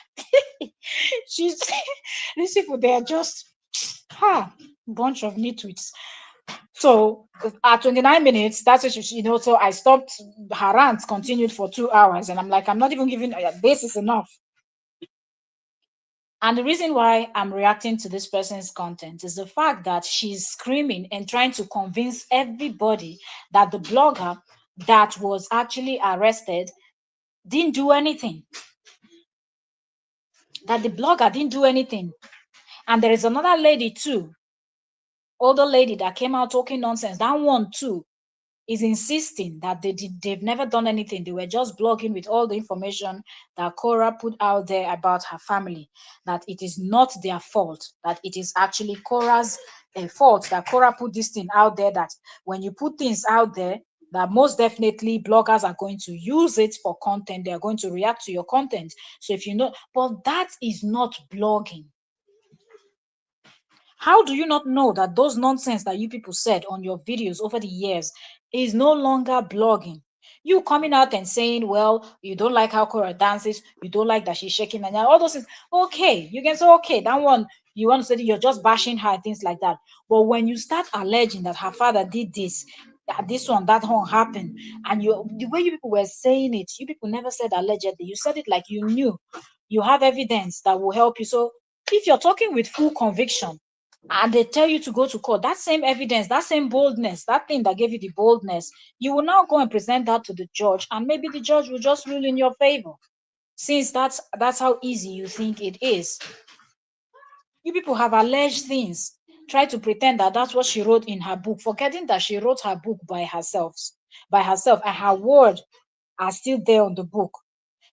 She's these people, they are just bunch of nitwits. So at 29 minutes, that's what so I stopped. Her rant continued for 2 hours, and I'm like, I'm not even giving this is enough. And the reason why I'm reacting to this person's content is the fact that she's screaming and trying to convince everybody that the blogger that was actually arrested didn't do anything. That the blogger didn't do anything. And there is another lady too, older lady, that came out talking nonsense. That one too is insisting that they've never done anything. They were just blogging with all the information that Kora put out there about her family, that it is not their fault, that it is actually Kora's fault, that Kora put this thing out there, that when you put things out there, that most definitely bloggers are going to use it for content. They are going to react to your content. So if you know, but that is not blogging. How do you not know that those nonsense that you people said on your videos over the years is no longer blogging? You coming out and saying, well, you don't like how Kora dances, you don't like that she's shaking, and all those things. Okay, you can say, okay, that one, you want to say you're just bashing her and things like that. But when you start alleging that her father did this, that one happened, and the way you people were saying it, you people never said allegedly. You said it like you knew. You have evidence that will help you. So If you're talking with full conviction and they tell you to go to court, that same evidence, that same boldness, that thing that gave you the boldness, you will now go and present that to the judge, and maybe the judge will just rule in your favor, since that's how easy you think it is. You people have alleged things, try to pretend that that's what she wrote in her book, forgetting that she wrote her book by herself, and her word are still there on the book.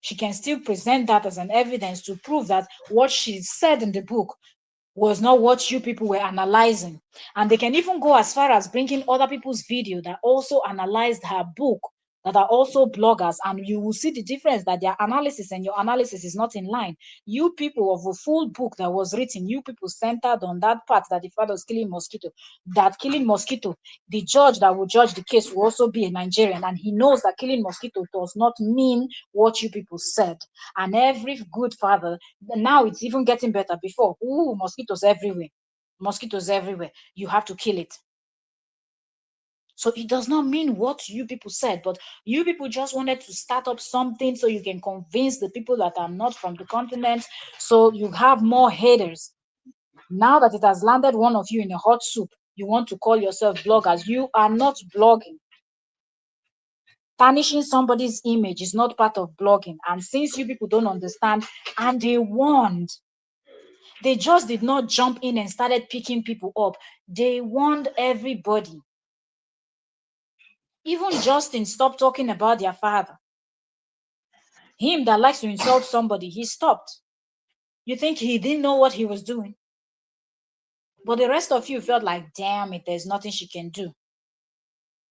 She can still present that as an evidence to prove that what she said in the book was not what you people were analyzing. And they can even go as far as bringing other people's video that also analyzed her book, that are also bloggers, and you will see the difference, that their analysis and your analysis is not in line. You people of a full book that was written, you people centered on that part that the father was killing mosquito, that killing mosquito, the judge that will judge the case will also be a Nigerian, and he knows that killing mosquito does not mean what you people said. And every good father, now it's even getting better. Before, ooh, mosquitoes everywhere, mosquitoes everywhere, you have to kill it. So it does not mean what you people said, but you people just wanted to start up something so you can convince the people that are not from the continent, so you have more haters. Now that it has landed one of you in a hot soup, you want to call yourself bloggers. You are not blogging. Tarnishing somebody's image is not part of blogging. And since you people don't understand, and they warned, they just did not jump in and started picking people up. They warned everybody. Even Justin stopped talking about their father. Him that likes to insult somebody, he stopped. You think he didn't know what he was doing? But the rest of you felt like, damn it, there's nothing she can do.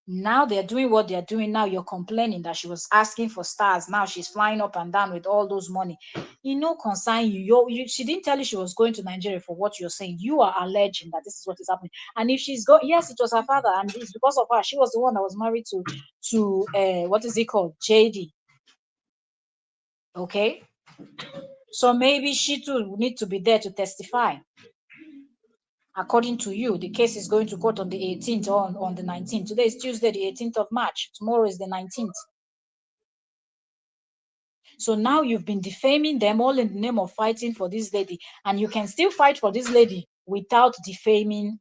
Now they're doing what they're doing. Now you're complaining that she was asking for stars. Now she's flying up and down with all those money. You know, concern you. She didn't tell you she was going to Nigeria for what you're saying. You are alleging that this is what is happening. And if she's going, yes, it was her father, and it's because of her. She was the one that was married to what is it called? JD. Okay. So maybe she too will need to be there to testify. According to you, the case is going to court on the 18th or on the 19th. Today is Tuesday, the 18th of March. Tomorrow is the 19th. So now you've been defaming them all in the name of fighting for this lady. And you can still fight for this lady without defaming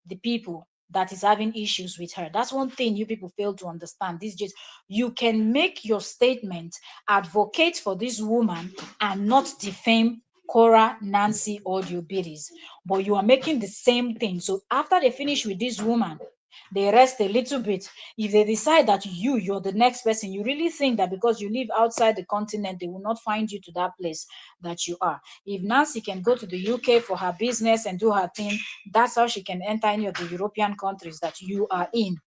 the people that is having issues with her. That's one thing you people fail to understand. This just, you can make your statement, advocate for this woman, and not defame Kora, Nancy, or your biddies. But you are making the same thing. So after they finish with this woman, they rest a little bit. If they decide that you're the next person, you really think that because you live outside the continent, they will not find you to that place that you are. If Nancy can go to the UK for her business and do her thing, that's how she can enter any of the European countries that you are in.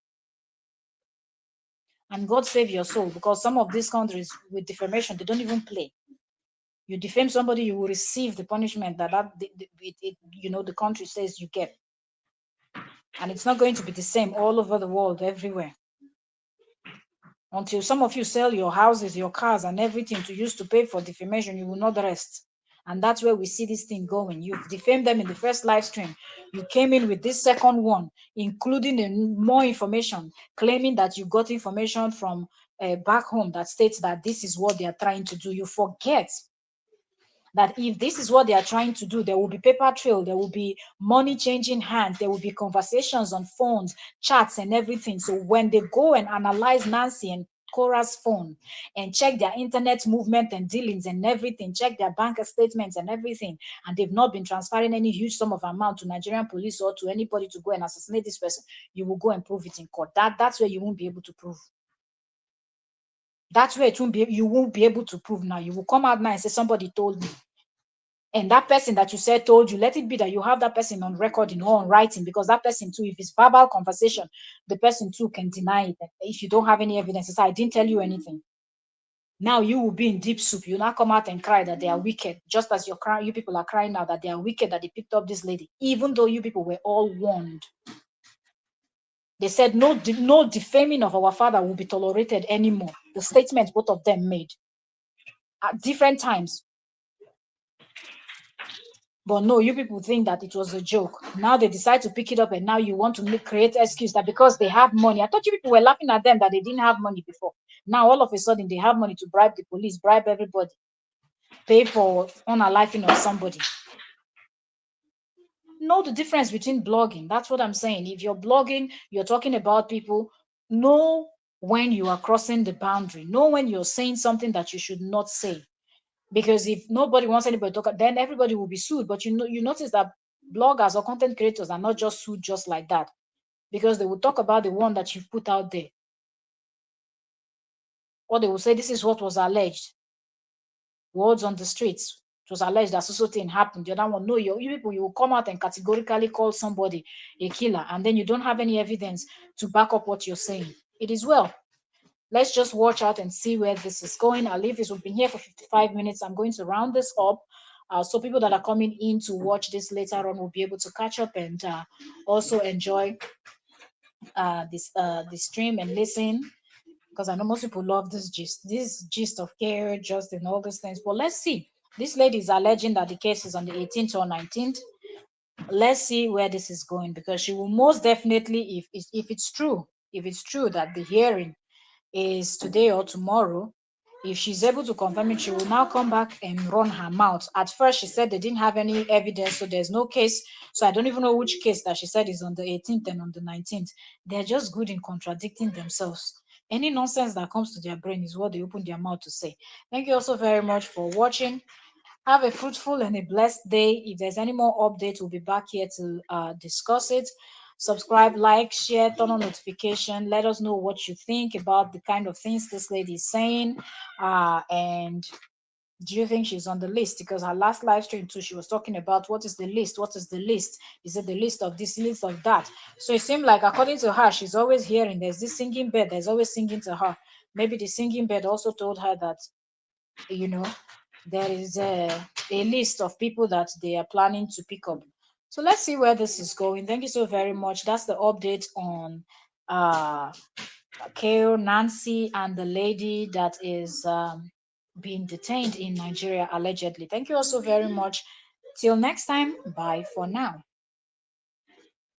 And God save your soul, because some of these countries with defamation, they don't even play. You defame somebody, you will receive the punishment that the country says you get. And it's not going to be the same all over the world, everywhere. Until some of you sell your houses, your cars, and everything to use to pay for defamation, you will not rest. And that's where we see this thing going. You've defamed them in the first live stream. You came in with this second one, including more information, claiming that you got information from back home that states that this is what they are trying to do. You forget that if this is what they are trying to do, there will be paper trail, there will be money changing hands, there will be conversations on phones, chats, and everything. So when they go and analyze Nancy and Kora's phone and check their internet movement and dealings and everything, check their bank statements and everything, and they've not been transferring any huge sum of amount to Nigerian police or to anybody to go and assassinate this person, you will go and prove it in court. That's where you won't be able to prove. That's where you won't be able to prove now. You will come out now and say, somebody told me. And that person that you said told you, let it be that you have that person on recording or on writing, because that person too, if it's verbal conversation, the person too can deny it. If you don't have any evidence, say, I didn't tell you anything. Now you will be in deep soup. You now come out and cry that they are wicked, just as you people are crying now that they are wicked, that they picked up this lady, even though you people were all warned. They said no defaming of our father will be tolerated anymore. The statement both of them made at different times. But no, you people think that it was a joke. Now they decide to pick it up, and now you want to create excuse that because they have money. I thought you people were laughing at them that they didn't have money before. Now all of a sudden they have money to bribe the police, bribe everybody, pay for unaliving of somebody. know the difference between blogging. That's what I'm saying. If you're blogging, you're talking about people, know when you are crossing the boundary, know when you're saying something that you should not say. Because if nobody wants anybody to talk, then everybody will be sued. But you notice that bloggers or content creators are not just sued just like that, because they will talk about the one that you've put out there, or they will say this is what was alleged, words on the streets. It was alleged that so thing happened. The other one, no, you people, you will come out and categorically call somebody a killer, and then you don't have any evidence to back up what you're saying. It is well. Let's just watch out and see where this is going. I'll leave this. We've been here for 55 minutes. I'm going to round this up. So people that are coming in to watch this later on will be able to catch up and also enjoy this stream and listen, because I know most people love this gist of care, just and all these things. But let's see. This lady is alleging that the case is on the 18th or 19th. Let's see where this is going, because she will most definitely, if it's true, if it's true that the hearing is today or tomorrow, if she's able to confirm it, she will now come back and run her mouth. At first, she said they didn't have any evidence, so there's no case. So I don't even know which case that she said is on the 18th and on the 19th. They're just good in contradicting themselves. Any nonsense that comes to their brain is what they open their mouth to say. Thank you also very much for watching. Have a fruitful and a blessed day. If there's any more updates, we'll be back here to discuss it. Subscribe, like, share, turn on notification. Let us know what you think about the kind of things this lady is saying. And do you think she's on the list? Because her last live stream too, she was talking about what is the list? What is the list? Is it the list of this, list of that? So it seemed like, according to her, she's always hearing there's this singing bird that's always singing to her. Maybe the singing bird also told her that, you know, there is a list of people that they are planning to pick up. So let's see where this is going. Thank you so very much. That's the update on uh Kale, Nancy, and the lady that is being detained in Nigeria allegedly. Thank you also very much. Till next time, bye for now.